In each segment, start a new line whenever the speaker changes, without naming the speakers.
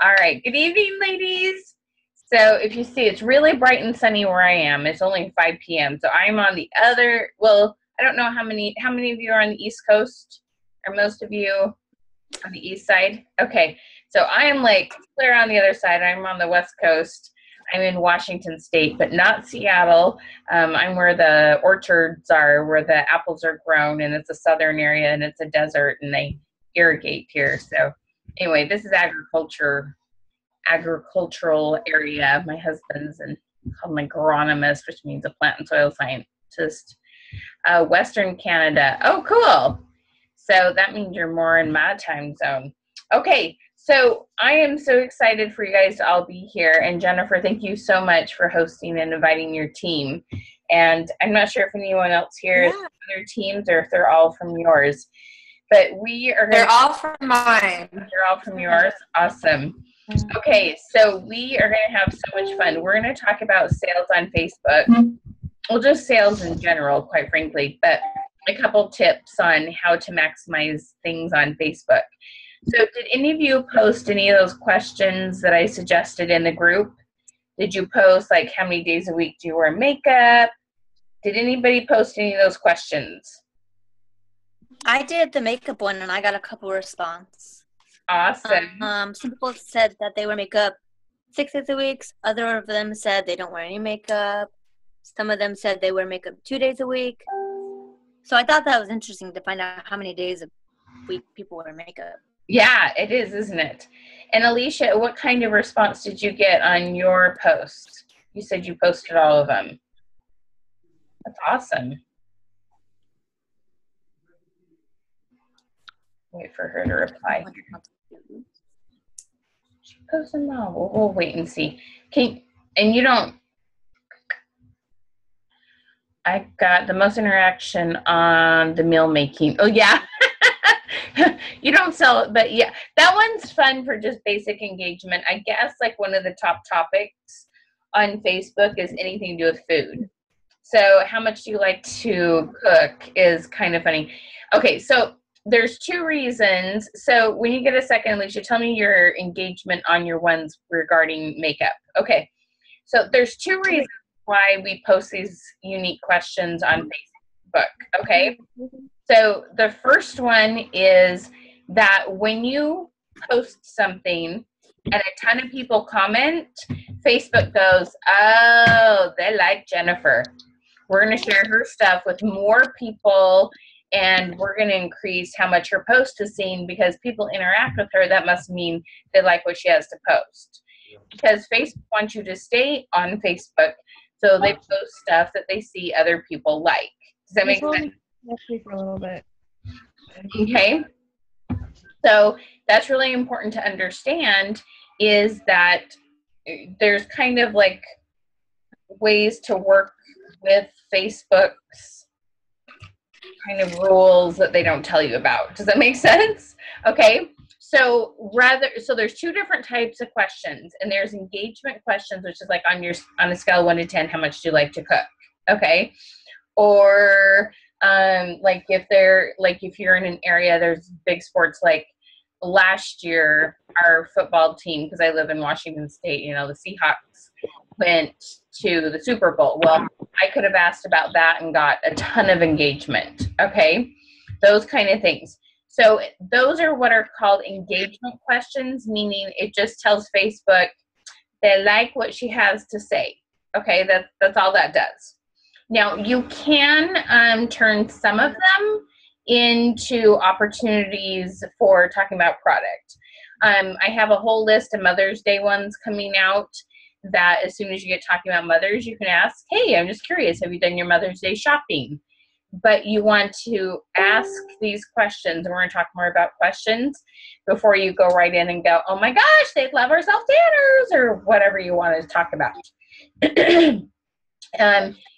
All right. Good evening, ladies. So if you see, it's really bright and sunny where I am. It's only 5 p.m. So I'm on the other, well, I don't know how many of you are on the East Coast? Are most of you on the East side? Okay. So I am like clear on the other side. I'm on the West Coast. I'm in Washington State, but not Seattle. I'm where the orchards are, where the apples are grown, and it's a southern area, and it's a desert, and they irrigate here. So anyway, this is agricultural area. My husband's called an agronomist, which means a plant and soil scientist. Western Canada. Oh, cool. So that means you're more in my time zone. Okay, so I am so excited for you guys to all be here. And Jennifer, thank you so much for hosting and inviting your team. And I'm not sure if anyone else here is from other teams or if they're all from yours. But we are
They're all from mine.
They're all from yours. Awesome. Okay, so we are going to have so much fun. We're going to talk about sales on Facebook. Well, just sales in general, quite frankly, but a couple tips on how to maximize things on Facebook. So did any of you post any of those questions that I suggested in the group? Did you post like how many days a week do you wear makeup? Did anybody post any of those questions?
I did the makeup one and I got a couple responses.
Awesome.
Some people said that they wear makeup 6 days a week. Other of them said they don't wear any makeup. Some of them said they wear makeup 2 days a week. So I thought that was interesting to find out how many days a week people wear makeup.
Yeah, it is, isn't it? And Alicia, what kind of response did you get on your post? You said you posted all of them. That's awesome. Wait for her to reply. She posted them all. We'll wait and see. I got the most interaction on the meal making. Oh, yeah. You don't sell it, but yeah, that one's fun for just basic engagement. I guess like one of the top topics on Facebook is anything to do with food. So how much do you like to cook is kind of funny. Okay, so there's 2 reasons. So when you get a second, Alicia, tell me your engagement on your ones regarding makeup. Okay, so there's 2 reasons why we post these unique questions on Facebook, okay? So the first one is that when you post something and a ton of people comment, Facebook goes, oh, they like Jennifer. We're going to share her stuff with more people, and we're going to increase how much her post is seen because people interact with her. That must mean they like what she has to post. Because Facebook wants you to stay on Facebook, so they post stuff that they see other people like. Does that make sense?
For a little bit.
Okay. So that's really important to understand is that there's kind of like ways to work with Facebook's kind of rules that they don't tell you about. Does that make sense? Okay. So there's 2 different types of questions, and there's engagement questions, which is like on a scale of 1 to 10, how much do you like to cook? Okay. Or like if you're in an area, there's big sports like last year, our football team, because I live in Washington State, the Seahawks went to the Super Bowl. Well, I could have asked about that and got a ton of engagement. Okay. Those kind of things. So those are what are called engagement questions, meaning it just tells Facebook they like what she has to say. Okay. That's all that does. Now, you can turn some of them into opportunities for talking about product. I have a whole list of Mother's Day ones coming out that as soon as you get talking about mothers, you can ask, hey, I'm just curious, have you done your Mother's Day shopping? But you want to ask these questions, and we're going to talk more about questions before you go right in and go, oh my gosh, they love our self-tanners, or whatever you want to talk about.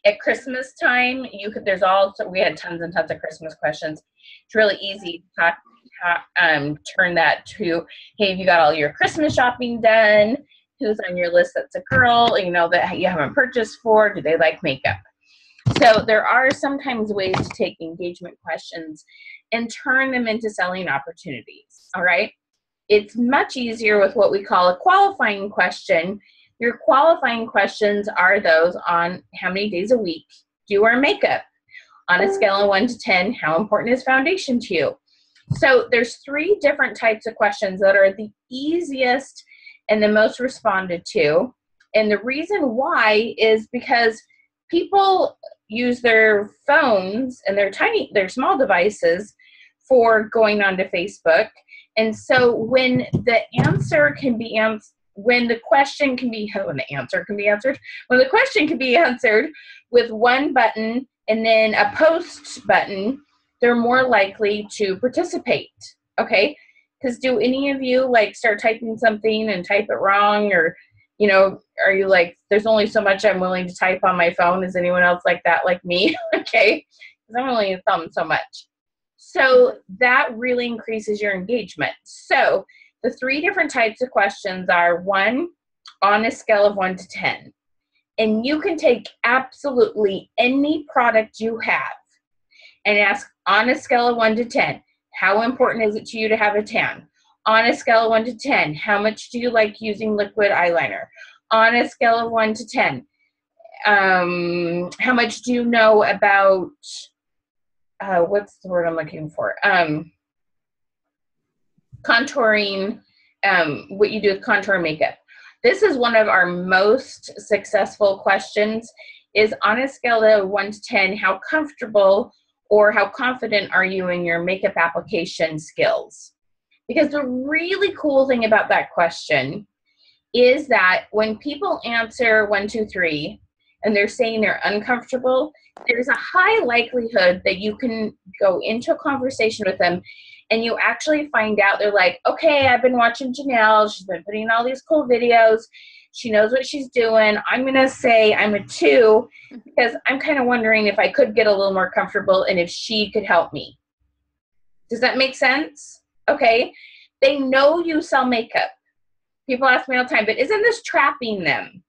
At Christmas time, we had tons and tons of Christmas questions. It's really easy to turn that to, hey, have you got all your Christmas shopping done? Who's on your list that's a girl, that you haven't purchased for? Do they like makeup? So there are sometimes ways to take engagement questions and turn them into selling opportunities, all right? it's much easier with what we call a qualifying question. Your qualifying questions are those on how many days a week do you wear makeup? On a scale of 1 to 10, how important is foundation to you? So there's 3 different types of questions that are the easiest and the most responded to. And the reason why is because people use their phones and their small devices for going onto Facebook. And so when the answer can be answered, when the question can be answered with one button and then a post button, they're more likely to participate, okay? Because do any of you like start typing something and type it wrong, or, you know, are you like, there's only so much I'm willing to type on my phone? Is anyone else like that, like me? Okay, because I'm only a thumb so much. So that really increases your engagement. So the 3 different types of questions are 1, on a scale of 1 to 10. And you can take absolutely any product you have and ask, on a scale of 1 to 10, how important is it to you to have a tan? On a scale of 1 to 10, how much do you like using liquid eyeliner? On a scale of 1 to 10, how much do you know about, what's the word I'm looking for? Contouring, what you do with contour makeup. This is one of our most successful questions, is on a scale of 1 to 10, how comfortable or how confident are you in your makeup application skills? Because the really cool thing about that question is that when people answer 1, 2, 3, and they're saying they're uncomfortable, there's a high likelihood that you can go into a conversation with them and you actually find out they're like, okay, I've been watching Janelle. She's been putting all these cool videos. She knows what she's doing. I'm going to say I'm a 2 because I'm kind of wondering if I could get a little more comfortable and if she could help me. Does that make sense? Okay. They know you sell makeup. People ask me all the time, but isn't this trapping them?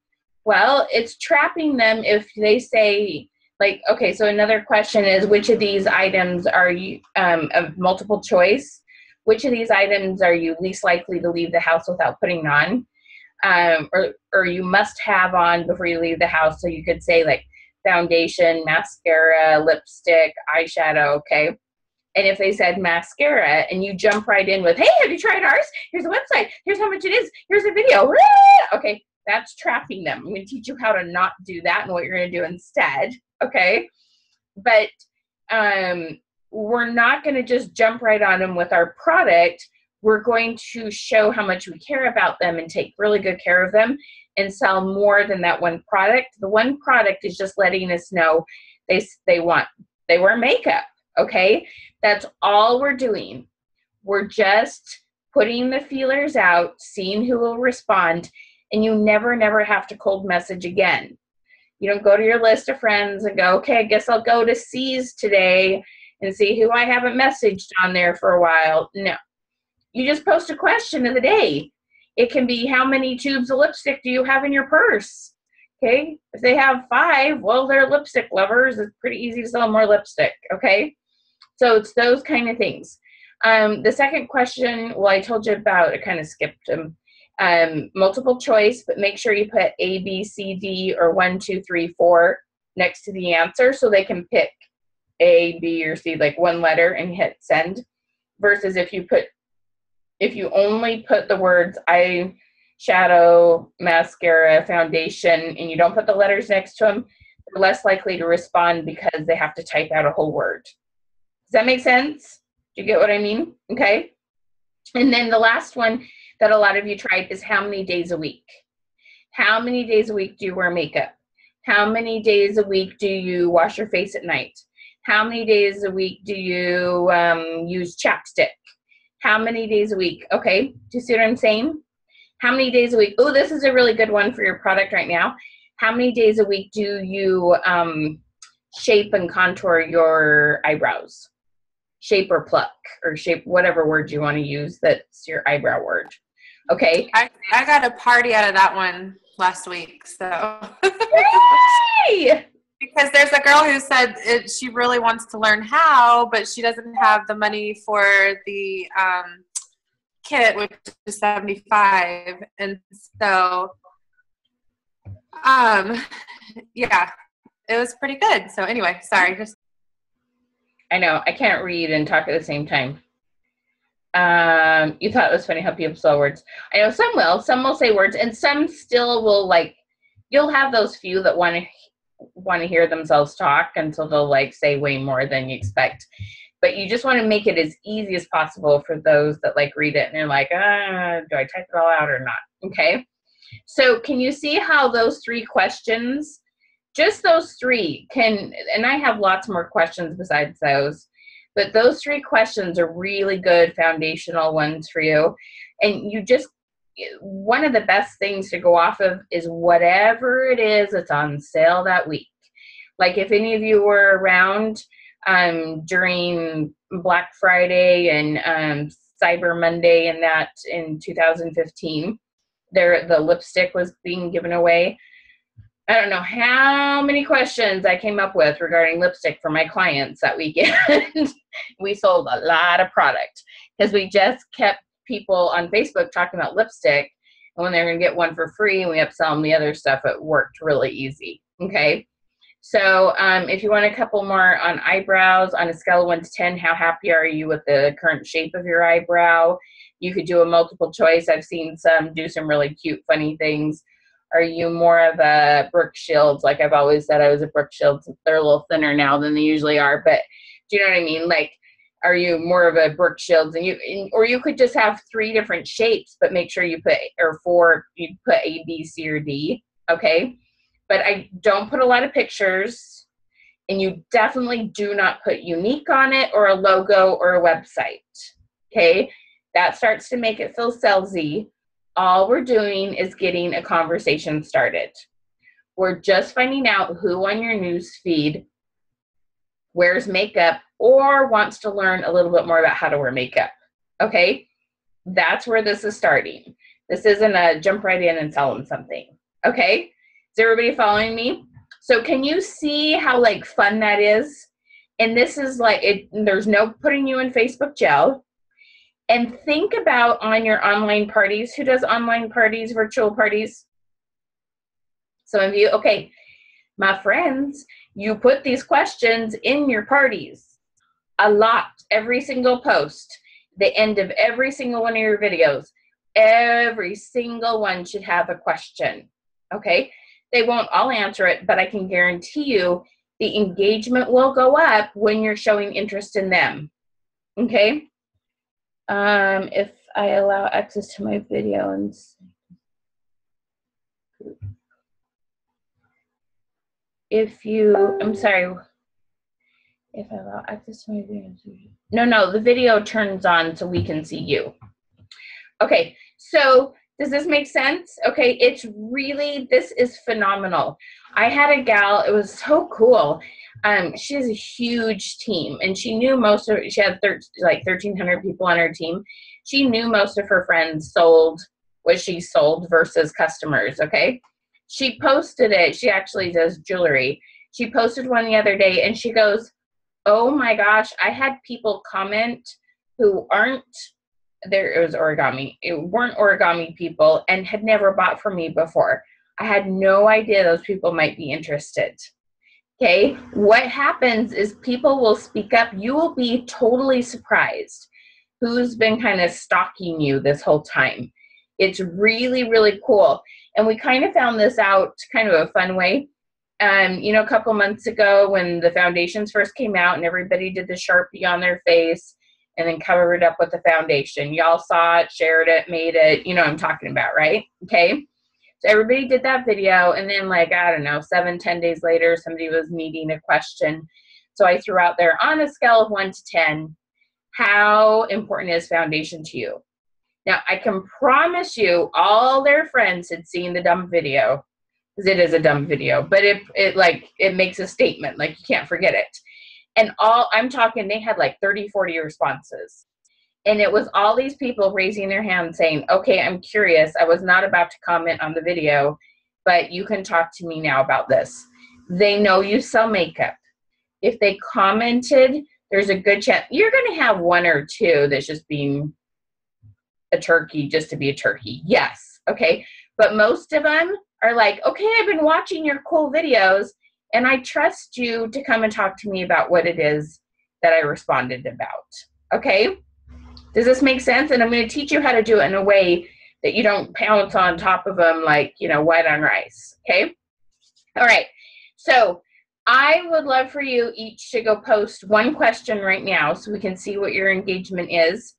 Well, it's trapping them if they say, like, okay, so another question is, which of these items are you, of multiple choice, which of these items are you least likely to leave the house without putting on? Or you must have on before you leave the house. So you could say like foundation, mascara, lipstick, eyeshadow, okay? And if they said mascara and you jump right in with, hey, have you tried ours? Here's a website. Here's how much it is. Here's a video. Okay, that's trapping them. I'm going to teach you how to not do that and what you're going to do instead, okay? But we're not going to just jump right on them with our product. We're going to show how much we care about them and take really good care of them and sell more than that one product. The one product is just letting us know they wear makeup, okay? That's all we're doing. We're just putting the feelers out, seeing who will respond, and you never have to cold message again. You don't go to your list of friends and go, okay, I guess I'll go to C's today and see who I haven't messaged on there for a while. No. You just post a question of the day. It can be, how many tubes of lipstick do you have in your purse? Okay. If they have 5, well, they're lipstick lovers. It's pretty easy to sell more lipstick. Okay. So it's those kind of things. The second question, well, I told you about, I kind of skipped them. Multiple choice, but make sure you put A, B, C, D, or 1, 2, 3, 4 next to the answer so they can pick A, B, or C, like one letter and hit send. Versus if you only put the words eyeshadow, mascara, foundation, and you don't put the letters next to them, they're less likely to respond because they have to type out a whole word. Does that make sense? Do you get what I mean? Okay. And then the last one that a lot of you tried is, how many days a week? How many days a week do you wear makeup? How many days a week do you wash your face at night? How many days a week do you use chapstick? How many days a week? Okay, do you see what I'm saying? How many days a week? Oh, this is a really good one for your product right now. How many days a week do you shape and contour your eyebrows? Shape or pluck, or shape, whatever word you want to use that's your eyebrow word. Okay.
I got a party out of that one last week. So
Yay!
because there's a girl who said she really wants to learn how, but she doesn't have the money for the kit, which is $75. And so, yeah, it was pretty good. So anyway, sorry.
I know, I can't read and talk at the same time. You thought it was funny how people spell words. I know some will say words, and some still will, like, you'll have those few that want to hear themselves talk until they'll like say way more than you expect. But you just want to make it as easy as possible for those that like read it and they're like, do I type it all out or not? Okay. So can you see how those 3 questions, just those 3 and I have lots more questions besides those, but those 3 questions are really good foundational ones for you. And you just, one of the best things to go off of is whatever it is that's on sale that week. Like if any of you were around during Black Friday and Cyber Monday and that in 2015, the lipstick was being given away. I don't know how many questions I came up with regarding lipstick for my clients that weekend. We sold a lot of product because we just kept people on Facebook talking about lipstick, and when they're going to get one for free and we upsell them the other stuff, it worked really easy. Okay. So if you want a couple more on eyebrows, on a scale of 1 to 10, how happy are you with the current shape of your eyebrow? You could do a multiple choice. I've seen some do some really cute, funny things. Are you more of a Brooke Shields? Like I've always said I was a Brooke Shields. They're a little thinner now than they usually are, but do you know what I mean? Like, are you more of a Brooke Shields? Or you could just have 3 different shapes, but make sure you put, or 4, you put A, B, C, or D, okay? But I don't put a lot of pictures, and you definitely do not put Younique on it or a logo or a website, okay? That starts to make it feel salesy. All we're doing is getting a conversation started. We're just finding out who on your news feed wears makeup or wants to learn a little bit more about how to wear makeup, okay? That's where this is starting. This isn't a jump right in and sell them something, okay? Is everybody following me? So can you see how like fun that is? And this is like, there's no putting you in Facebook jail. And think about on your online parties. Who does online parties, virtual parties? Some of you, okay. My friends, you put these questions in your parties a lot, every single post, the end of every single one of your videos. Every single one should have a question, okay? They won't all answer it, but I can guarantee you the engagement will go up when you're showing interest in them, okay? If I allow access to my video and if you, I'm sorry, if I allow access to my video, no, the video turns on so we can see you. Okay, so does this make sense? Okay, it's really, this is phenomenal. I had a gal, it was so cool. She has a huge team, and she knew most of, she had like 1,300 people on her team. She knew most of her friends sold what she sold versus customers, okay? She posted it. She actually does jewelry. She posted one the other day, and she goes, oh my gosh, I had people comment who aren't, there it was origami. It weren't origami people and had never bought from me before. I had no idea those people might be interested. Okay, what happens is people will speak up. You will be totally surprised who's been kind of stalking you this whole time. It's really, really cool. And we kind of found this out kind of a fun way. You know, a couple months ago when the foundations first came out and everybody did the Sharpie on their face and then covered it up with the foundation. Y'all saw it, shared it, made it, you know what I'm talking about, right? Okay. So everybody did that video, and then like, I don't know, 7-10 days later, somebody was needing a question. So I threw out there on a scale of 1 to 10, how important is foundation to you? Now I can promise you all their friends had seen the dumb video, because it is a dumb video, but it makes a statement, like you can't forget it. And I'm talking, they had like 30, 40 responses. And it was all these people raising their hand saying, okay, I'm curious. I was not about to comment on the video, but you can talk to me now about this. They know you sell makeup. If they commented, there's a good chance you're going to have 1 or 2 that's just being a turkey just to be a turkey. Yes. Okay. But most of them are like, okay, I've been watching your cool videos and I trust you to come and talk to me about what it is that I responded about. Okay. Does this make sense? And I'm going to teach you how to do it in a way that you don't pounce on top of them like, white on rice. Okay. All right. So I would love for you each to go post one question right now so we can see what your engagement is,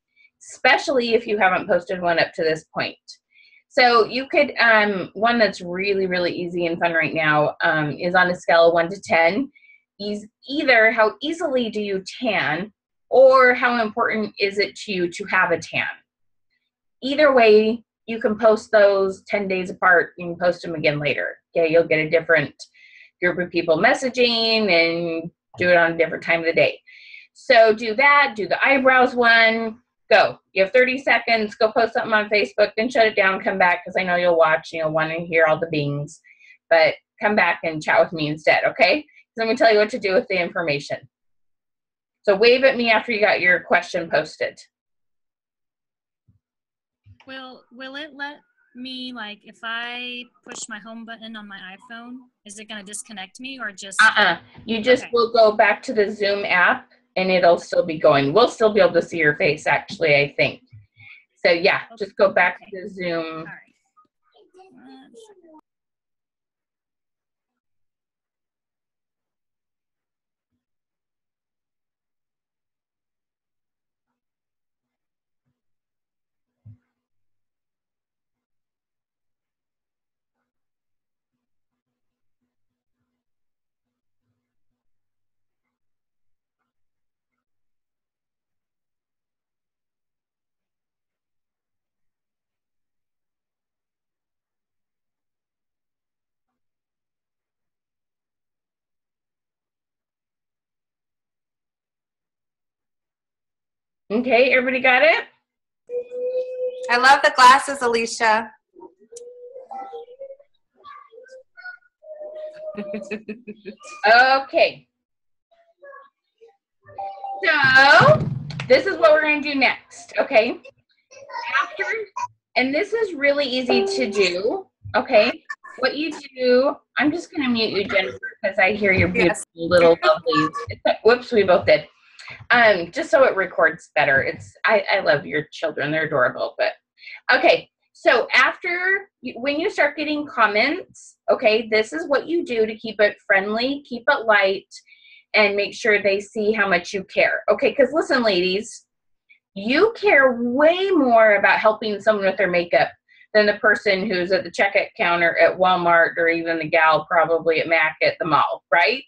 especially if you haven't posted one up to this point. So you could, one that's really, really easy and fun right now is on a scale of 1 to 10. Either how easily do you tan or how important is it to you to have a tan? Either way, you can post those 10 days apart. You can post them again later. Okay, you'll get a different group of people messaging and do it on a different time of the day. So do that, do the eyebrows one, go. You have 30 seconds, go post something on Facebook, then shut it down, come back, because I know you'll watch and you'll want to hear all the bings, but come back and chat with me instead, okay? Because I'm going to tell you what to do with the information. So wave at me after you got your question posted.
Will it let me, like, if I push my home button on my iPhone, is it going to disconnect me or just?
You just will go back to the Zoom app and it'll still be going. We'll still be able to see your face, actually, I think. So yeah, just go back to the Zoom.
All right.
Okay, everybody got it?
I love the glasses, Alicia.
Okay. So this is what we're going to do next, okay? After, and this is really easy to do, okay? What you do, I'm just going to mute you, Jennifer, because I hear your beautiful little lovelies. Whoops, we both did. Just so it records better. I love your children. They're adorable, but okay. So after, when you start getting comments, okay, this is what you do to keep it friendly, keep it light, and make sure they see how much you care. Okay, because listen, ladies, you care way more about helping someone with their makeup than the person who's at the checkout counter at Walmart or even the gal probably at Mac at the mall, right?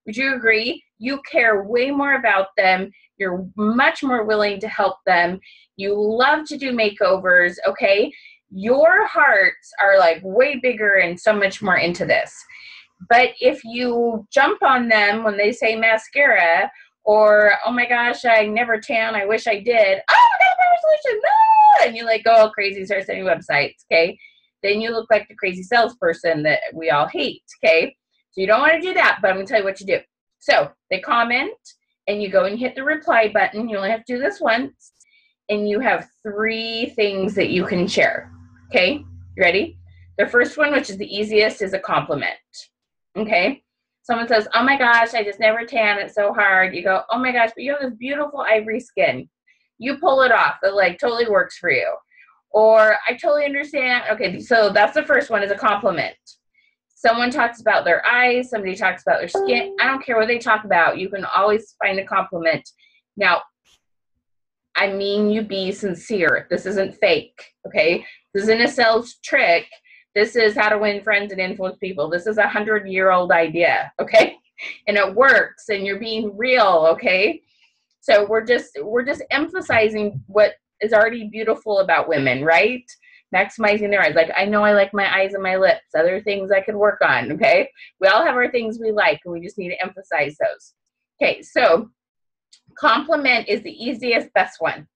Would you agree? You care way more about them. You're much more willing to help them. You love to do makeovers, okay? Your hearts are like way bigger and so much more into this. But if you jump on them when they say mascara or, oh my gosh, I never tan, I wish I did. Oh, I got a better solution. No! And you like go all crazy, start sending websites, okay? Then you look like the crazy salesperson that we all hate, okay? So you don't want to do that, but I'm going to tell you what you do. So they comment, and you go and hit the reply button. You only have to do this once, and you have 3 things that you can share, okay? You ready? The first one, which is the easiest, is a compliment, okay? Someone says, oh my gosh, I just never tan, it's so hard. You go, oh my gosh, but you have this beautiful ivory skin. You pull it off. It like totally works for you. Or I totally understand. Okay, so that's the first one, is a compliment. Someone talks about their eyes, somebody talks about their skin. I don't care what they talk about. You can always find a compliment. Now, I mean, you be sincere. This isn't fake, okay? This isn't a sales trick. This is how to win friends and influence people. This is a 100-year-old idea, okay? And it works, and you're being real, okay? So we're just emphasizing what is already beautiful about women, right? Maximizing their eyes. Like, I know I like my eyes and my lips. Other things I could work on, okay? We all have our things we like, and we just need to emphasize those. Okay, so compliment is the easiest, best one.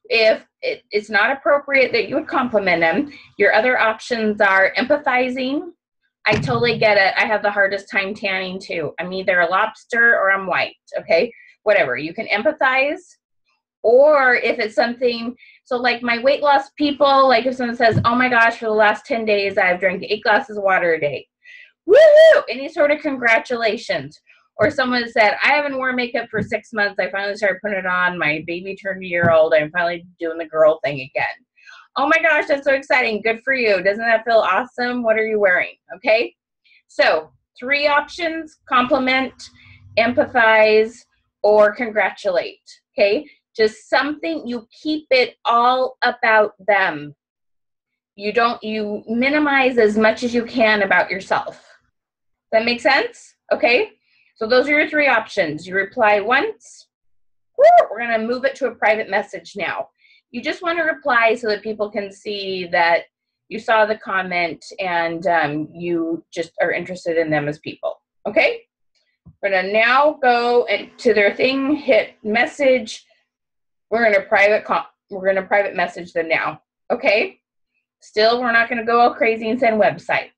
If it's not appropriate that you would compliment them, your other options are empathizing. I totally get it. I have the hardest time tanning too. I'm either a lobster or I'm white, okay? Whatever. You can empathize, Or if it's something, so like my weight loss people, like if someone says, oh my gosh, for the last 10 days, I've drank 8 glasses of water a day. Woohoo! Any sort of congratulations. Or someone said, I haven't worn makeup for 6 months. I finally started putting it on. My baby turned a year old. I'm finally doing the girl thing again. Oh my gosh, that's so exciting. Good for you. Doesn't that feel awesome? What are you wearing? Okay. So 3 options: compliment, empathize, or congratulate. Okay. Just something, you keep it all about them. You minimize as much as you can about yourself. Does that make sense? Okay. So those are your 3 options. You reply once. Woo, we're going to move it to a private message now. You just want to reply so that people can see that you saw the comment and you just are interested in them as people. Okay? We're going to now go to their thing, hit message. We're going to private message them now. Okay? Still, we're not going to go all crazy and send websites.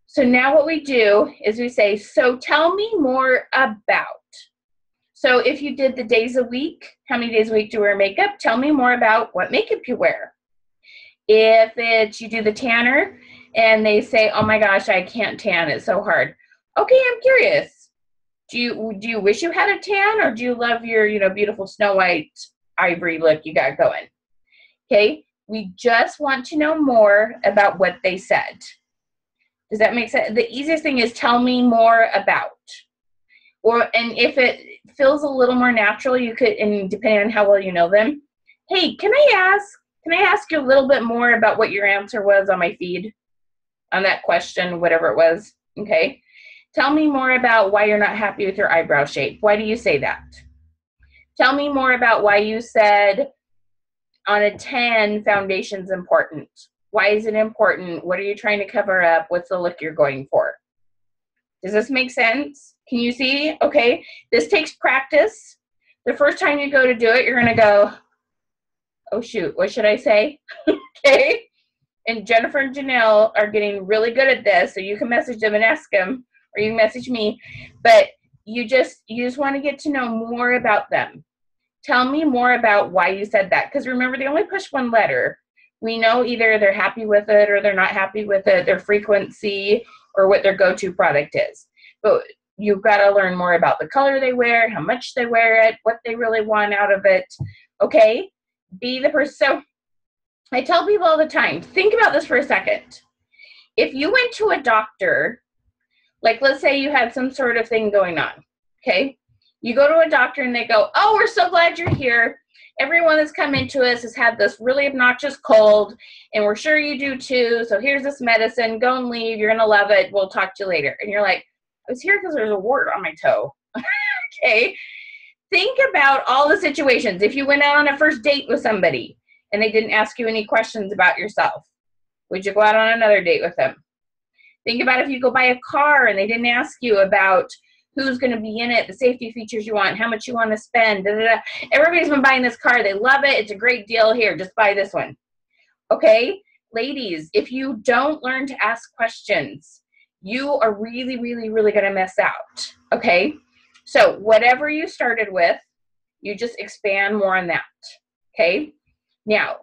So now what we do is we say, so tell me more about. So if you did the days a week, how many days a week do you wear makeup? Tell me more about what makeup you wear. If it's you do the tanner and they say, oh my gosh, I can't tan, it's so hard. Okay, I'm curious. Do you wish you had a tan, or do you love your, beautiful Snow White ivory look you got going? Okay, we just want to know more about what they said. Does that make sense? The easiest thing is tell me more about. And if it feels a little more natural, you could, and depending on how well you know them, hey, can I ask you a little bit more about what your answer was on my feed on that question, whatever it was? Okay. Tell me more about why you're not happy with your eyebrow shape. Why do you say that? Tell me more about why you said on a 10, foundation's important. Why is it important? What are you trying to cover up? What's the look you're going for? Does this make sense? Can you see? Okay. This takes practice. The first time you go to do it, you're going to go, oh shoot, what should I say? Okay. And Jennifer and Janelle are getting really good at this. So you can message them and ask them, or you can message me. But you just want to get to know more about them. Tell me more about why you said that. Because remember, they only push 1 letter. We know either they're happy with it or they're not happy with it, their frequency, or what their go-to product is. But you've got to learn more about the color they wear, how much they wear it, what they really want out of it. Okay? Be the person. So I tell people all the time, think about this for a second. If you went to a doctor, like let's say you had some sort of thing going on, okay? You go to a doctor and they go, oh, we're so glad you're here. Everyone that's come into us has had this really obnoxious cold, and we're sure you do too. So here's this medicine. Go and leave. You're going to love it. We'll talk to you later. And you're like, I was here because there's a wart on my toe. Okay. Think about all the situations. If you went out on a first date with somebody and they didn't ask you any questions about yourself, would you go out on another date with them? Think about if you go buy a car and they didn't ask you about who's going to be in it, the safety features you want, how much you want to spend. Da, da, da. Everybody's been buying this car. They love it. It's a great deal. Here, just buy this one. Okay? Ladies, if you don't learn to ask questions, you are really, really, really going to miss out. Okay? So whatever you started with, you just expand more on that. Okay? Now,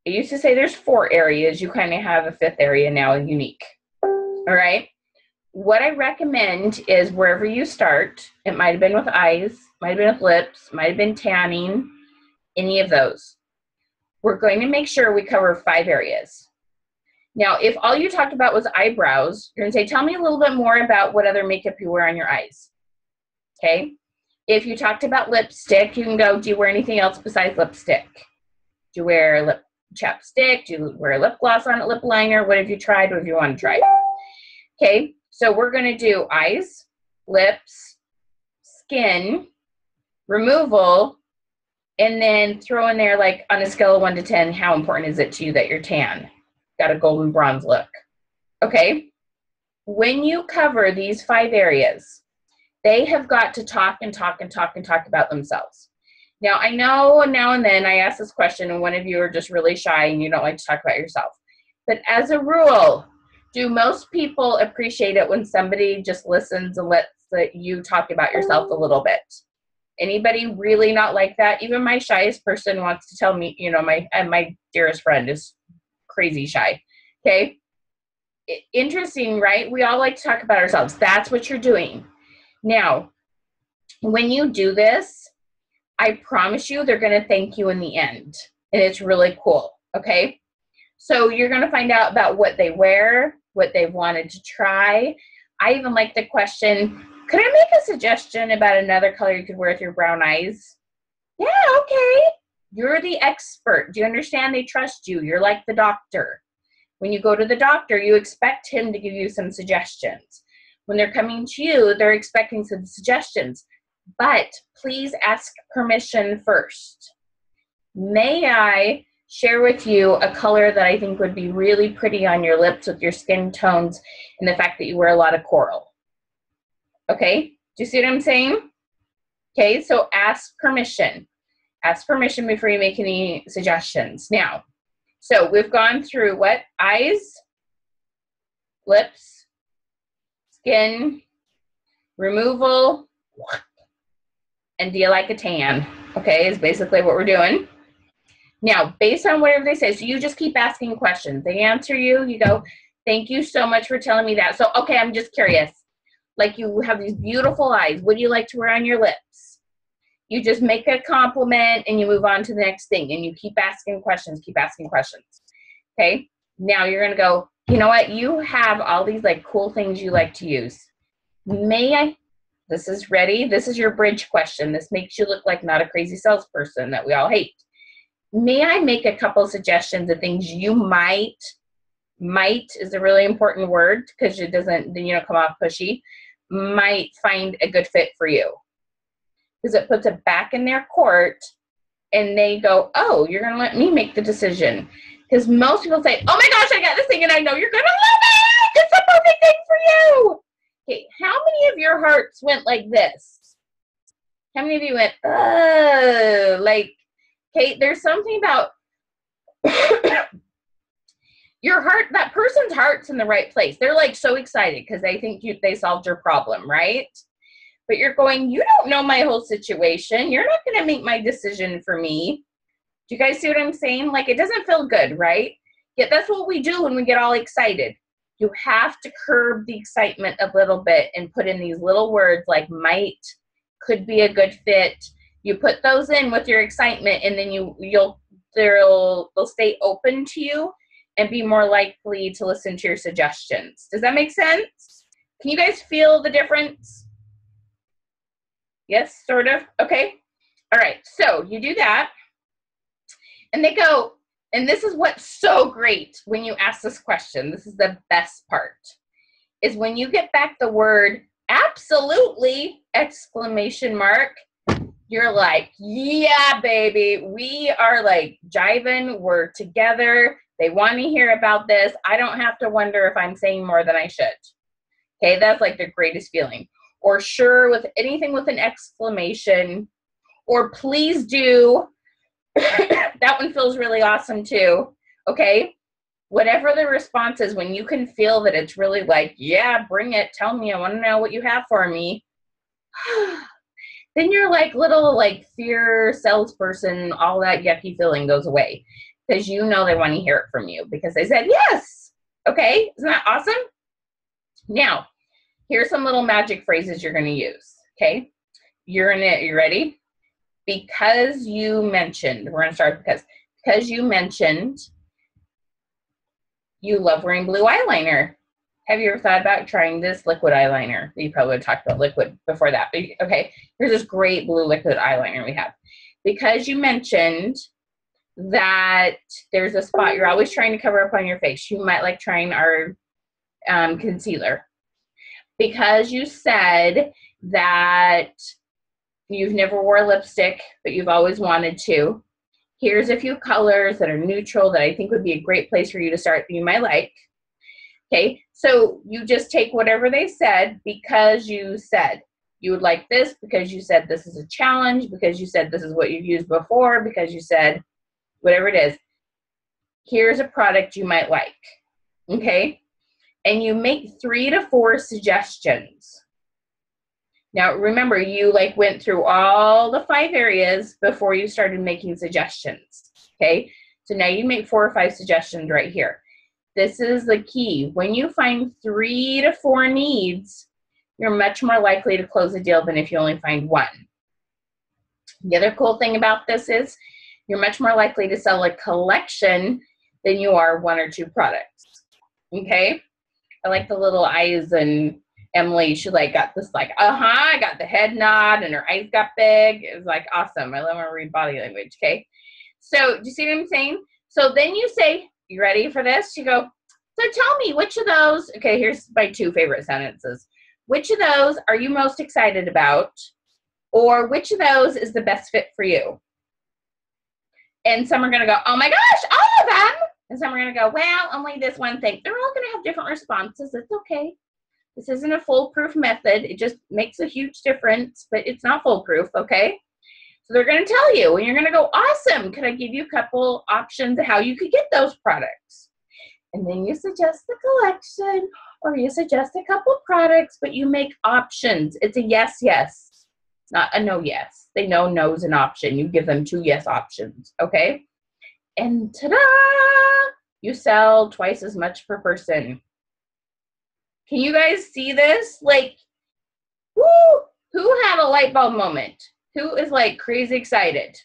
I used to say there's 4 areas. You kind of have a 5th area now, Younique. All right? What I recommend is wherever you start, it might have been with eyes, might have been with lips, might have been tanning, any of those. We're going to make sure we cover 5 areas. Now, if all you talked about was eyebrows, you're going to say, tell me a little bit more about what other makeup you wear on your eyes. Okay? If you talked about lipstick, you can go, do you wear anything else besides lipstick? Do you wear lip chapstick? Do you wear lip gloss on it, lip liner? What have you tried? What have you want to try? Okay? So we're going to do eyes, lips, skin, removal, and then throw in there, like on a scale of 1 to 10, how important is it to you that you're tan? Got a golden bronze look. Okay? When you cover these 5 areas, they have got to talk and talk and talk and talk about themselves. Now, I know now and then I ask this question and one of you are just really shy and you don't like to talk about yourself. But as a rule, do most people appreciate it when somebody just listens and lets you talk about yourself a little bit? Anybody really not like that? Even my shyest person wants to tell me, my dearest friend is crazy shy. Okay. Interesting, right? We all like to talk about ourselves. That's what you're doing. Now, when you do this, I promise you they're going to thank you in the end. And it's really cool. Okay. So you're going to find out about what they wear, what they wanted to try. I even like the question, could I make a suggestion about another color you could wear with your brown eyes? Yeah, okay. You're the expert. Do you understand? They trust you. You're like the doctor. When you go to the doctor, you expect him to give you some suggestions. When they're coming to you, they're expecting some suggestions. But please ask permission first. May I share with you a color that I think would be really pretty on your lips with your skin tones and the fact that you wear a lot of coral? Okay, do you see what I'm saying? Okay, so ask permission. Ask permission before you make any suggestions. Now, so we've gone through what? Eyes, lips, skin, removal, and do you like a tan? Okay, is basically what we're doing. Now, based on whatever they say, so you just keep asking questions. They answer you, you go, thank you so much for telling me that. So, okay, I'm just curious. Like, you have these beautiful eyes. What do you like to wear on your lips? You just make a compliment and you move on to the next thing. And you keep asking questions, Okay? Now you're going to go, you know what? You have all these, like, cool things you like to use. May I? This is ready. This is your bridge question. This makes you look like not a crazy salesperson that we all hate. May I make a couple suggestions of things you might is a really important word because it doesn't, come off pushy, might find a good fit for you. Because it puts it back in their court and they go, oh, you're going to let me make the decision. Because most people say, oh my gosh, I got this thing and I know you're going to love it. It's the perfect thing for you. Okay, how many of your hearts went like this? How many of you went, like, okay, there's something about your heart, that person's heart's in the right place. They're like so excited because they think they solved your problem, right? But you're going, you don't know my whole situation. You're not going to make my decision for me. Do you guys see what I'm saying? Like, it doesn't feel good, right? Yet that's what we do when we get all excited. You have to curb the excitement a little bit and put in these little words like might, could be a good fit. You put those in with your excitement, and then they'll stay open to you and be more likely to listen to your suggestions. Does that make sense? Can you guys feel the difference? Yes, sort of. Okay. All right. So you do that, and they go, and this is what's so great when you ask this question. This is the best part, is when you get back the word absolutely, exclamation mark. You're like, yeah, baby, we are like jiving, we're together. They want to hear about this. I don't have to wonder if I'm saying more than I should. Okay, that's like the greatest feeling. Or sure, with anything with an exclamation, or please do. That one feels really awesome too. Okay, whatever the response is, when you can feel that it's really like, yeah, bring it, tell me, I want to know what you have for me. Then you're like little like fear salesperson, all that yucky feeling goes away because you know they want to hear it from you because they said yes. Okay, isn't that awesome? Now, here's some little magic phrases you're going to use. Okay, you ready? Because you mentioned, we're going to start because you mentioned you love wearing blue eyeliner. Have you ever thought about trying this liquid eyeliner? You probably would have talked about liquid before that. But okay, here's this great blue liquid eyeliner we have. Because you mentioned that there's a spot you're always trying to cover up on your face. You might like trying our concealer. Because you said that you've never wore lipstick, but you've always wanted to. Here's a few colors that are neutral that I think would be a great place for you to start that you might like. Okay, so you just take whatever they said because you said you would like this, because you said this is a challenge, because you said this is what you've used before, because you said whatever it is. Here's a product you might like, okay? And you make 3 to 4 suggestions. Now, remember, you like went through all the 5 areas before you started making suggestions, okay? So now you make 4 or 5 suggestions right here. This is the key. When you find 3 to 4 needs, you're much more likely to close a deal than if you only find 1. The other cool thing about this is you're much more likely to sell a collection than you are 1 or 2 products, okay? I like the little eyes, and Emily, she like got this like, I got the head nod, and her eyes got big. It was like awesome. I love when I read body language, okay? So do you see what I'm saying? So then you say, you ready for this? You go, so tell me which of those, okay, here's my 2 favorite sentences. Which of those are you most excited about? Or which of those is the best fit for you? And some are going to go, oh my gosh, all of them. And some are going to go, well, only this one thing. They're all going to have different responses. It's okay. This isn't a foolproof method. It just makes a huge difference, but it's not foolproof, okay? So they're going to tell you, and you're going to go, awesome. Could I give you a couple options of how you could get those products? And then you suggest the collection, or you suggest a couple products, but you make options. It's a yes, yes, not a no, yes. They know no is an option. You give them 2 yes options, okay? And ta-da! You sell twice as much per person. Can you guys see this? Like, woo! Who had a light bulb moment? Who is like crazy excited?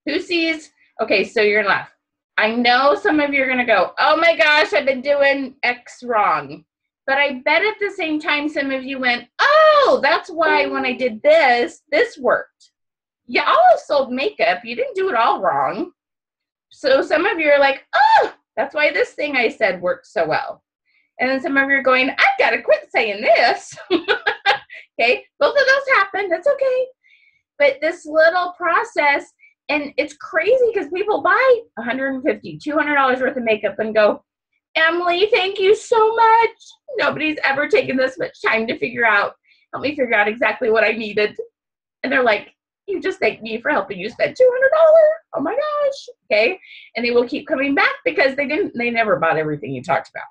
Who sees? Okay, so you're gonna laugh. I know some of you are gonna go, oh my gosh, I've been doing X wrong. But I bet at the same time some of you went, oh, that's why when I did this, this worked. You all have sold makeup. You didn't do it all wrong. So some of you are like, oh, that's why this thing I said worked so well. And then some of you are going, I've got to quit saying this. Okay, both of those happen. That's okay. But this little process, and it's crazy because people buy $150, $200 worth of makeup and go, Emily, thank you so much. Nobody's ever taken this much time to help me figure out exactly what I needed. And they're like, you just thank me for helping you spend $200. Oh my gosh. Okay. And they will keep coming back because they never bought everything you talked about.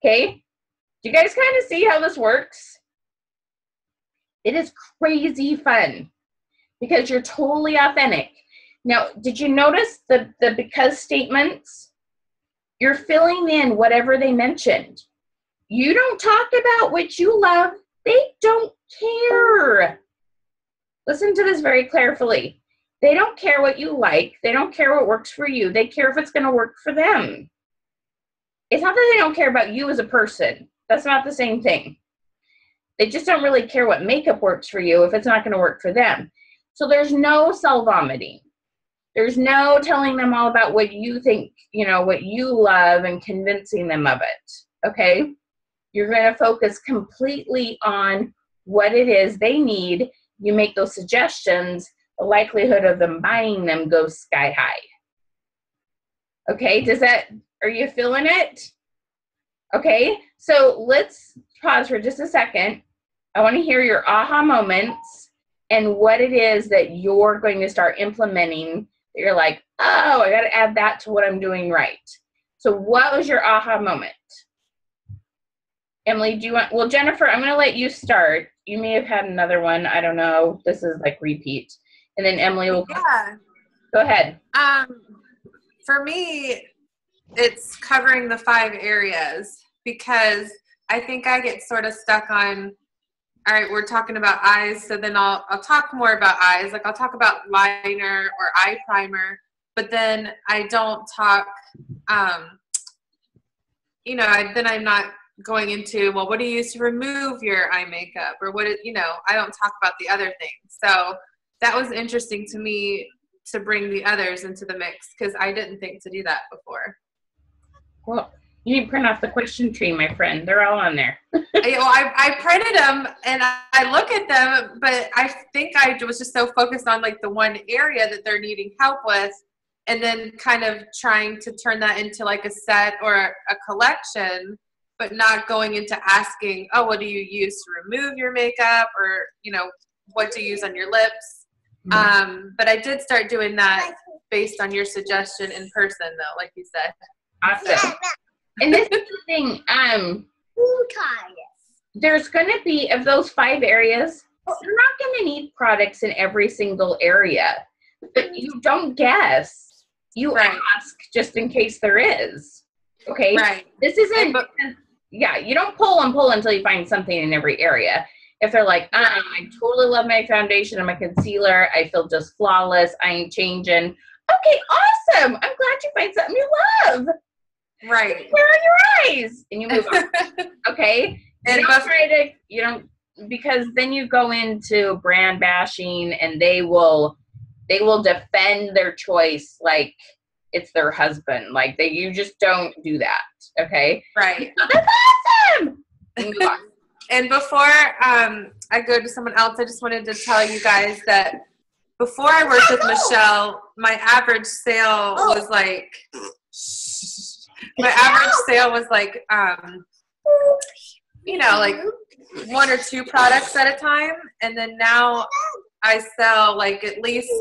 Okay. Do you guys kind of see how this works? It is crazy fun because you're totally authentic. Now, did you notice the because statements? You're filling in whatever they mentioned. You don't talk about what you love. They don't care. Listen to this very carefully. They don't care what you like. They don't care what works for you. They care if it's going to work for them. It's not that they don't care about you as a person. That's not the same thing. They just don't really care what makeup works for you if it's not going to work for them. So there's no self-vomiting. There's no telling them all about what you think, what you love and convincing them of it, okay? You're going to focus completely on what it is they need. You make those suggestions, the likelihood of them buying them goes sky high. Okay, are you feeling it? Okay, so let's pause for just a second. I want to hear your aha moments and what it is that you're going to start implementing. You're like, oh, I got to add that to what I'm doing right. So what was your aha moment? Emily, Jennifer, I'm going to let you start. You may have had another one. I don't know. This is like repeat. And then Emily will go ahead.
For me, it's covering the 5 areas because I think I get sort of stuck on, all right, we're talking about eyes, so then I'll talk more about eyes. Like I'll talk about liner or eye primer, but then I don't talk, then I'm not going into, well, what do you use to remove your eye makeup? Or I don't talk about the other things. So that was interesting to me to bring the others into the mix because I didn't think to do that before.
Well, you need to print off the question tree, my friend. They're all on there.
I printed them and I look at them, but I think I was just so focused on like the one area that they're needing help with, and then kind of trying to turn that into like a set or a collection, but not going into asking, oh, what do you use to remove your makeup, or what to use on your lips. But I did start doing that based on your suggestion in person, though, like you said.
Awesome. And this is the thing. there's going to be, of those 5 areas, you're not going to need products in every single area. But you don't guess. You ask just in case there is. Okay?
Right.
This isn't, you don't pull and pull until you find something in every area. If they're like, I totally love my foundation and my concealer. I feel just flawless. I ain't changing. Okay, awesome. I'm glad you find something you love.
Right.
Where are your eyes? And you move on. Okay? And you don't, because then you go into brand bashing and they will defend their choice like it's their husband. Like you just don't do that. Okay?
Right.
Oh, that's awesome. And move on.
And before I go to someone else, I just wanted to tell you guys that before I worked with Michelle, my average sale was like, like 1 or 2 products at a time. And then now I sell like at least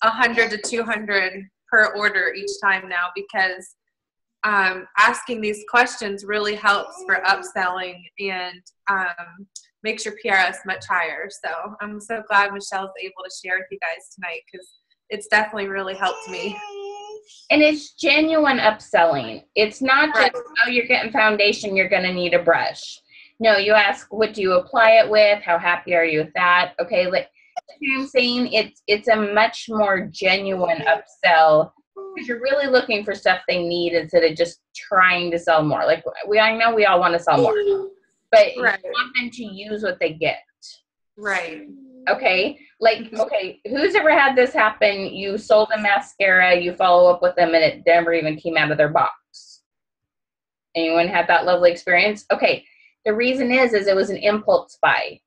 100 to 200 per order each time now, because asking these questions really helps for upselling and makes your PRS much higher. So I'm so glad Michelle's able to share with you guys tonight, because it's definitely really helped me.
And it's genuine upselling. It's not just, oh, you're getting foundation, you're going to need a brush. No, you ask, what do you apply it with? How happy are you with that? Okay, like, you know what I'm saying? It's a much more genuine upsell, because you're really looking for stuff they need instead of just trying to sell more. Like, I know we all want to sell more, but you want them to use what they get.
Right.
Okay? Like, okay, who's ever had this happen? You sold a mascara, you follow up with them, and it never even came out of their box. Anyone had that lovely experience? Okay, the reason is it was an impulse buy.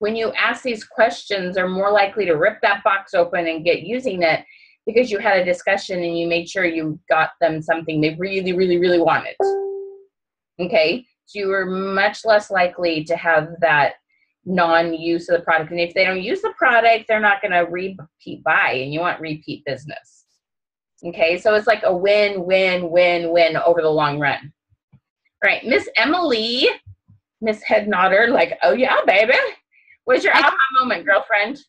When you ask these questions, they're more likely to rip that box open and get using it, because you had a discussion and you made sure you got them something they really, really, really wanted. Okay? So you were much less likely to have that non-use of the product. And if they don't use the product, they're not going to repeat buy, and you want repeat business. Okay? So it's like a win, win, win, win over the long run. All right, Miss Emily, Miss Head Nodder, like, oh yeah, baby. What's your aha moment, girlfriend?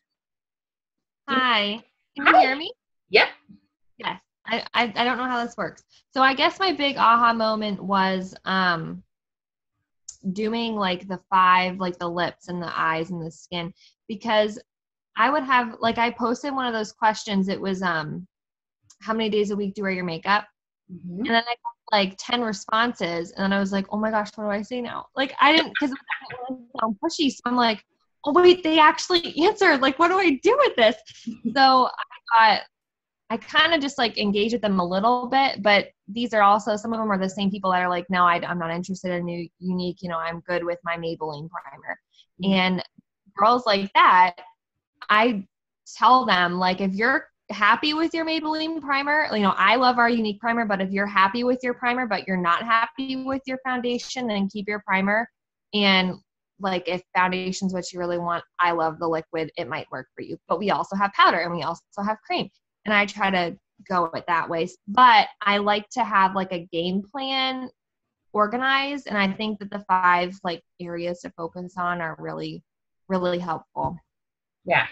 Hi. Can you hear me?
Yep.
Yes. I don't know how this works. So I guess my big aha moment was doing like the 5, like the lips and the eyes and the skin, because I would have, like, I posted one of those questions. It was how many days a week do you wear your makeup? Mm-hmm. And then I got like 10 responses, and then I was like, oh my gosh, what do I say now? Like, I didn't, because it sound pushy. So I'm like, oh wait, they actually answered. Like, what do I do with this? So I kind of just like engage with them a little bit, but these are also, some of them are the same people that are like, no, I'm not interested in new Younique. I'm good with my Maybelline primer. Mm-hmm. And girls like that, I tell them, like, if you're happy with your Maybelline primer, I love our Younique primer, but if you're happy with your primer, but you're not happy with your foundation, then keep your primer. And like, if foundation's what you really want, I love the liquid. It might work for you, but we also have powder and we also have cream. And I try to go it that way. But I like to have like a game plan organized. And I think that the 5 like areas to focus on are really, really helpful.
Yeah.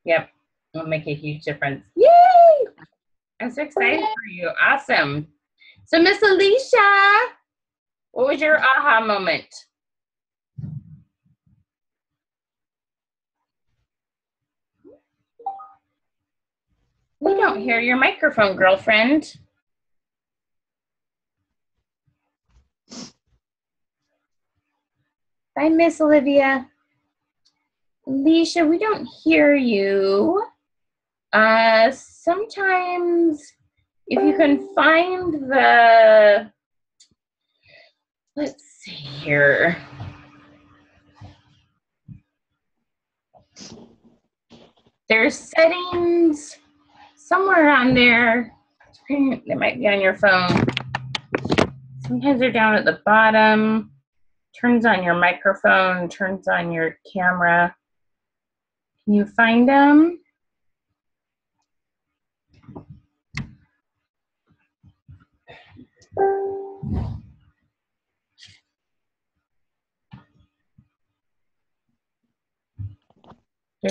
Yep. It'll make a huge difference. Yay! I'm so excited for you. Awesome. So Miss Alicia, what was your aha moment? We don't hear your microphone, girlfriend. Bye, Miss Olivia. Alicia, we don't hear you. Sometimes if you can find the, let's see here. There's settings somewhere on there. They might be on your phone. Sometimes they're down at the bottom. Turns on your microphone, turns on your camera. Can you find them?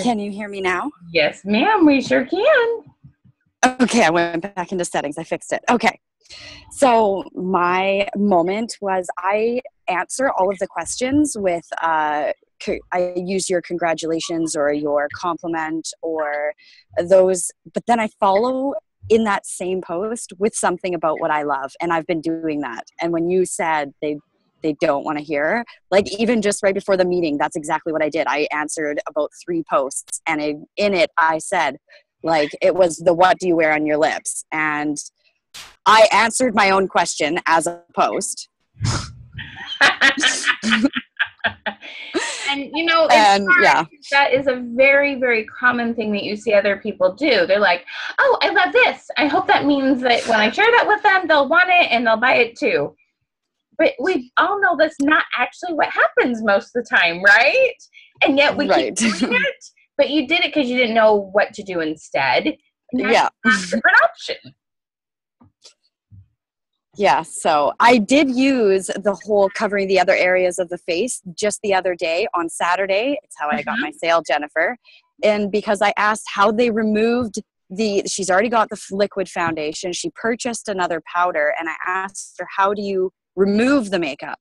Can you hear me now?
Yes, ma'am, we sure can.
Okay, I went back into settings. I fixed it. Okay. So my moment was I answer all of the questions with I use your congratulations or your compliment or those, but then I follow in that same post with something about what I love. And I've been doing that. And when you said they don't want to hear, like even just right before the meeting, that's exactly what I did. I answered about 3 posts, and in it I said, like, it was the what do you wear on your lips, and I answered my own question as a post.
And you know, that is a very, very common thing that you see other people do. They're like, oh, I love this. I hope that means that when I share that with them, they'll want it and they'll buy it too. But we all know that's not actually what happens most of the time, right? And yet we keep doing it, but you did it because you didn't know what to do instead. And now you have a different option.
Yeah, so I did use the whole covering the other areas of the face just the other day on Saturday. It's how I got my sale, Jennifer. And because I asked how they removed she's already got the liquid foundation. She purchased another powder, and I asked her, how do you remove the makeup?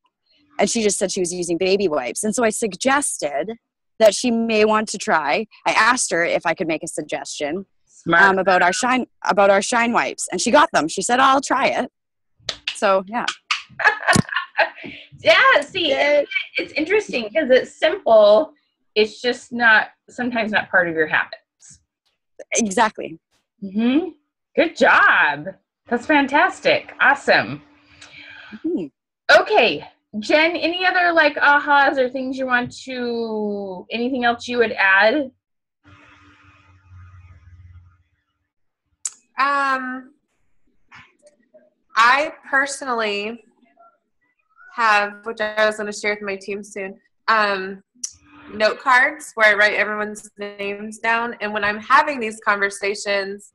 And she just said she was using baby wipes. And so I suggested that she may want to try. I asked her if I could make a suggestion about our shine wipes, and she got them. She said, oh, I'll try it. So, yeah.
Yeah, see, it's interesting because it's simple. It's just sometimes not part of your habits.
Exactly.
Mm-hmm. Good job. That's fantastic. Awesome.
Mm-hmm.
Okay, Jen, any other like ahas or things you want to, anything else you would add?
I personally have, which I was going to share with my team soon, note cards where I write everyone's names down. And when I'm having these conversations,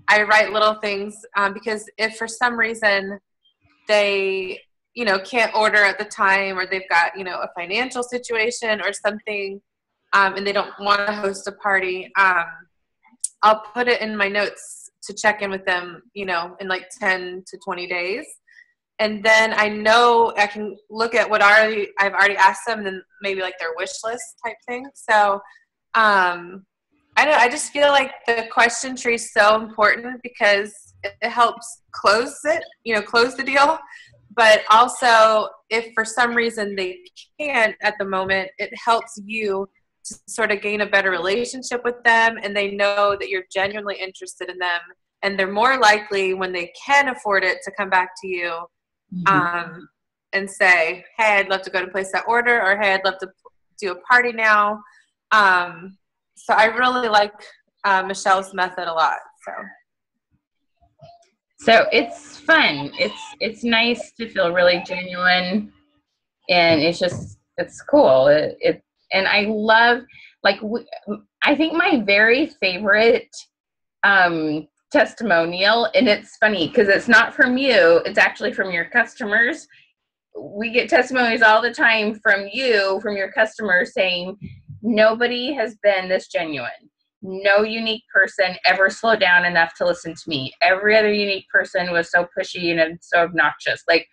I write little things because if for some reason they, can't order at the time, or they've got, a financial situation or something, and they don't want to host a party, I'll put it in my notes to check in with them, in like 10 to 20 days. And then I know I can look at what I've already asked them, and then maybe like their wish list type thing. So I just feel like the question tree is so important because it helps close the deal. But also, if for some reason they can't at the moment, it helps you to sort of gain a better relationship with them, and they know that you're genuinely interested in them, and they're more likely when they can afford it to come back to you and say, hey, I'd love to go to place that order, or hey, I'd love to do a party now. So I really like Michelle's method a lot.
So it's fun. It's nice to feel really genuine, and it's cool. And I love, I think my very favorite testimonial, and it's funny because it's not from you, it's actually from your customers. We get testimonies all the time from your customers saying, nobody has been this genuine. No Younique person ever slowed down enough to listen to me. Every other Younique person was so pushy and so obnoxious. Like,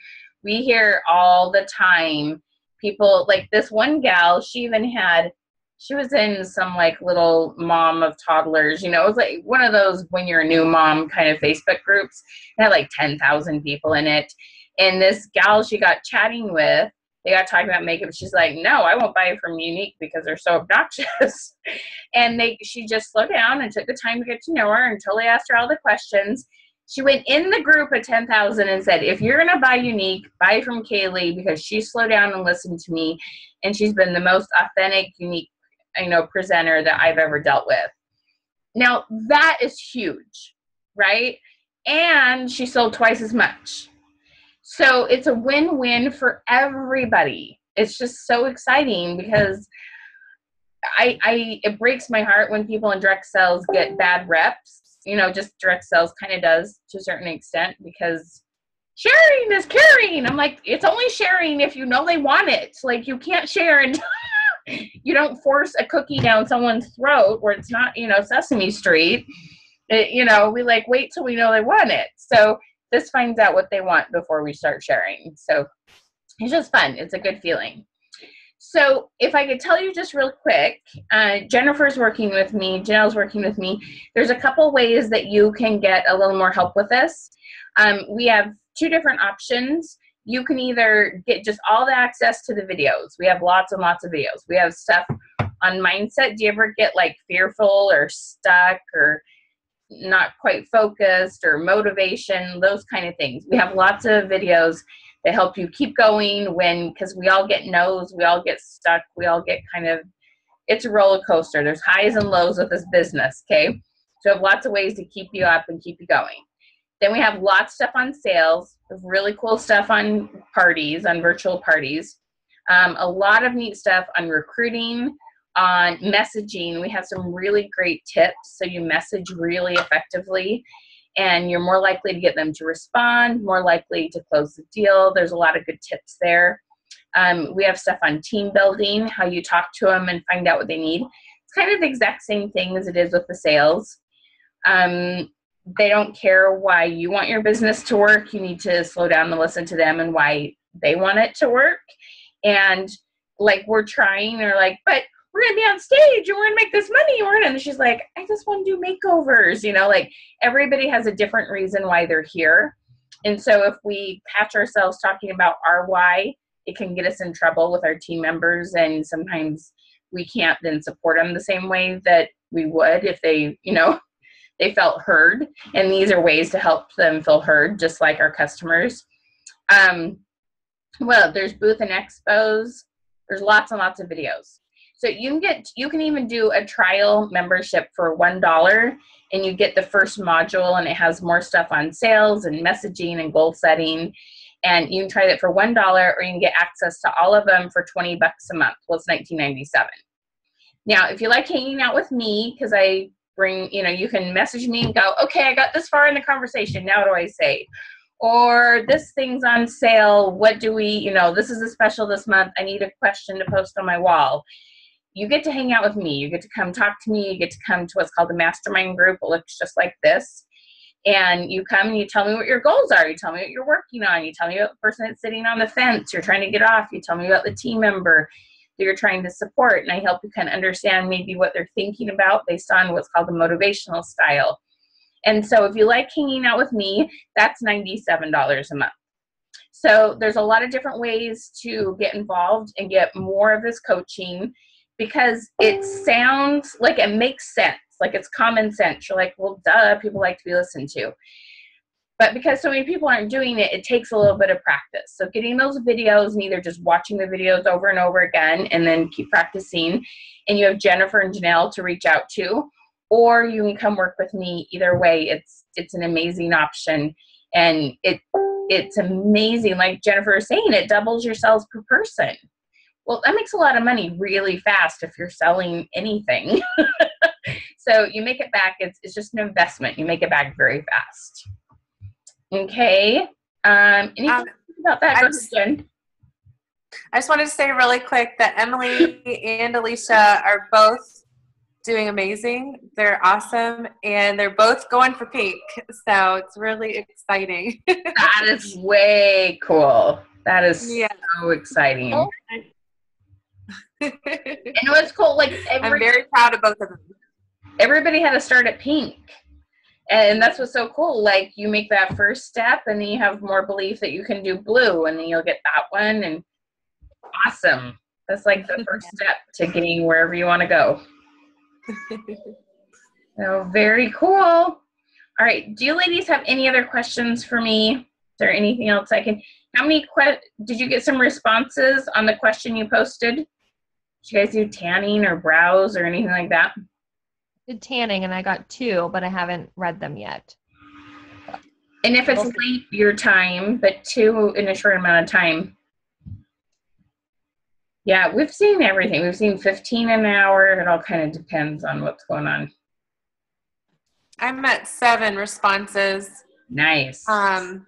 we hear all the time people, like this one gal, she was in some like little mom of toddlers, it was like one of those when you're a new mom kind of Facebook groups. It had like 10,000 people in it. And this gal she got chatting with, they got talking about makeup. She's like, no, I won't buy it from Younique because they're so obnoxious. And she just slowed down and took the time to get to know her until they asked her all the questions. She went in the group of 10,000 and said, if you're going to buy Younique, buy from Kaylee because she slowed down and listened to me. And she's been the most authentic, Younique, presenter that I've ever dealt with. Now, that is huge, right? And she sold twice as much. So it's a win-win for everybody. It's just so exciting because it breaks my heart when people in direct sales get bad reps. Just direct sales kind of does to a certain extent because sharing is caring. I'm like, it's only sharing if you know they want it. Like, you can't share and You don't force a cookie down someone's throat where it's not, Sesame Street. We wait till we know they want it. So this finds out what they want before we start sharing. So it's just fun. It's a good feeling. So if I could tell you just real quick, Jennifer's working with me, Janelle's working with me. There's a couple ways that you can get a little more help with this. We have 2 different options. You can either get just all the access to the videos. We have lots and lots of videos. We have stuff on mindset. Do you ever get fearful or stuck or not quite focused or motivation, those kind of things? We have lots of videos that help you keep going because we all get no's, we all get stuck, we all get it's a roller coaster. There's highs and lows with this business, okay? So we have lots of ways to keep you up and keep you going. Then we have lots of stuff on sales, really cool stuff on parties, on virtual parties. A lot of neat stuff on recruiting, on messaging. We have some really great tips so you message really effectively and you're more likely to get them to respond, more likely to close the deal. There's a lot of good tips there. We have stuff on team building, how you talk to them and find out what they need. It's kind of the exact same thing as it is with the sales. They don't care why you want your business to work. You need to slow down and listen to them and why they want it to work. And we're trying, they're like, but we're going to be on stage and we're going to make this money. And she's like, I just want to do makeovers. Everybody has a different reason why they're here. And so if we catch ourselves talking about our why, it can get us in trouble with our team members. And sometimes we can't then support them the same way that we would if they, they felt heard. And these are ways to help them feel heard, just like our customers. Well, there's booth and expos. There's lots and lots of videos. So you can even do a trial membership for $1 and you get the first module and it has more stuff on sales and messaging and goal setting. And you can try that for $1 or you can get access to all of them for $20 a month. Well, it's $19.97. Now, if you like hanging out with me, because I bring, you can message me and go, okay, I got this far in the conversation. Now what do I say? Or this thing's on sale. What do we, this is a special this month. I need a question to post on my wall. You get to hang out with me. You get to come talk to me. You get to come to what's called the mastermind group. It looks just like this. And you come and you tell me what your goals are. You tell me what you're working on. You tell me about the person that's sitting on the fence you're trying to get off. You tell me about the team member that you're trying to support. And I help you kind of understand maybe what they're thinking about based on what's called the motivational style. And so if you like hanging out with me, that's $97 a month. So there's a lot of different ways to get involved and get more of this coaching, because it sounds like it makes sense, like it's common sense. You're like, well, duh, people like to be listened to. But because so many people aren't doing it, it takes a little bit of practice. So getting those videos and either just watching the videos over and over again and then keep practicing. And you have Jennifer and Janelle to reach out to, or you can come work with me. Either way, it's an amazing option. And it's amazing. Like Jennifer was saying, it doubles your sales per person. Well, that makes a lot of money really fast if you're selling anything. So you make it back. It's just an investment. You make it back very fast. Okay. Anything about that?
I just wanted to say really quick that Emily and Alicia are both doing amazing. They're awesome, and they're both going for pink. So it's really exciting.
That is way cool. That is so exciting.
Oh.
And what's cool, like
I'm very proud of both of them.
Everybody had to start at pink. And that's what's so cool. Like you make that first step and then you have more belief that you can do blue and then you'll get that one. And awesome. That's like the first step to getting wherever you want to go. So very cool. All right. Do you ladies have any other questions for me? Is there anything else I can, did you get some responses on the question you posted? Did you guys do tanning or brows or anything like that?
Did tanning and I got 2, but I haven't read them yet.
And if it's late your time, but 2 in a short amount of time. Yeah, we've seen everything. We've seen 15 an hour. It all kind of depends on what's going on.
I'm at 7 responses.
Nice.
And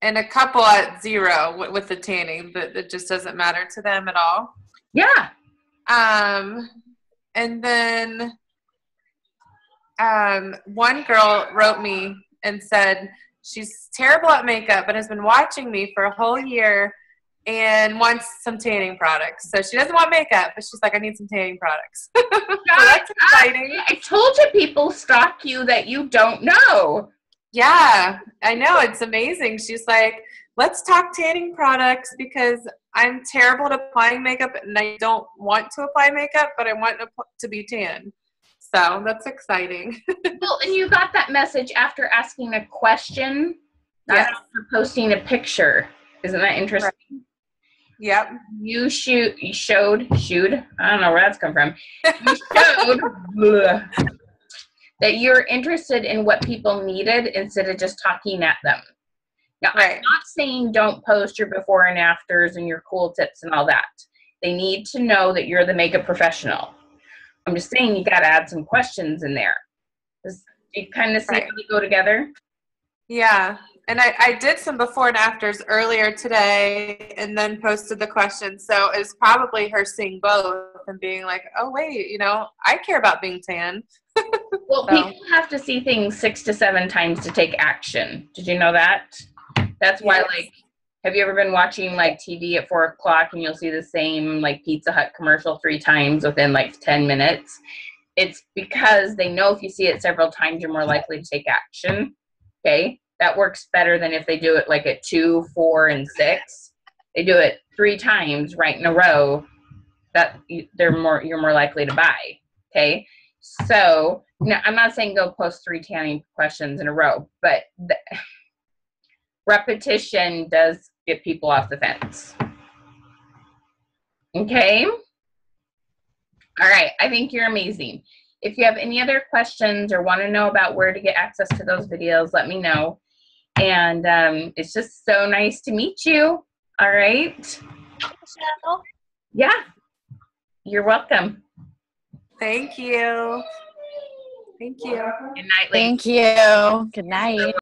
a couple at 0 with the tanning, but it just doesn't matter to them at all.
Yeah.
And then one girl wrote me and said she's terrible at makeup but has been watching me for a whole year and wants some tanning products. So she doesn't want makeup, but she's like, I need some tanning products. So that's exciting.
I told you people stalk you that you don't know.
Yeah, I know. It's amazing. She's like, let's talk tanning products because I'm terrible at applying makeup and I don't want to apply makeup, but I want to be tan. So that's exciting.
Well, and you got that message after asking a question, not
Yes.
after posting a picture. Isn't that interesting?
Right. Yep.
You showed, I don't know where that's come from. You showed that you're interested in what people needed instead of just talking at them. Now,
Right.
I'm not saying don't post your before and afters and your cool tips and all that. They need to know that you're the makeup professional. I'm just saying you got to add some questions in there. You kind of see
Right.
how they go together?
Yeah. And I did some before and afters earlier today and then posted the questions. So it's probably her seeing both and being like, oh, wait, you know, I care about being tan.
Well,
So.
people have to see things 6 to 7 times to take action. Did you know that? That's why,
Yes.
like, have you ever been watching, like, TV at 4 o'clock and you'll see the same, like, Pizza Hut commercial 3 times within, like, 10 minutes? It's because they know if you see it several times, you're more likely to take action. Okay? That works better than if they do it, like, at 2, 4, and 6. They do it 3 times right in a row. You're more likely to buy. Okay? So, now, I'm not saying go post 3 tanning questions in a row, but repetition does get people off the fence. Okay? All right. I think you're amazing. If you have any other questions or want to know about where to get access to those videos, let me know. And it's just so nice to meet you. All right?
Michelle.
Yeah. You're welcome.
Thank you. Thank you.
Good night, ladies.
Thank you. Good night.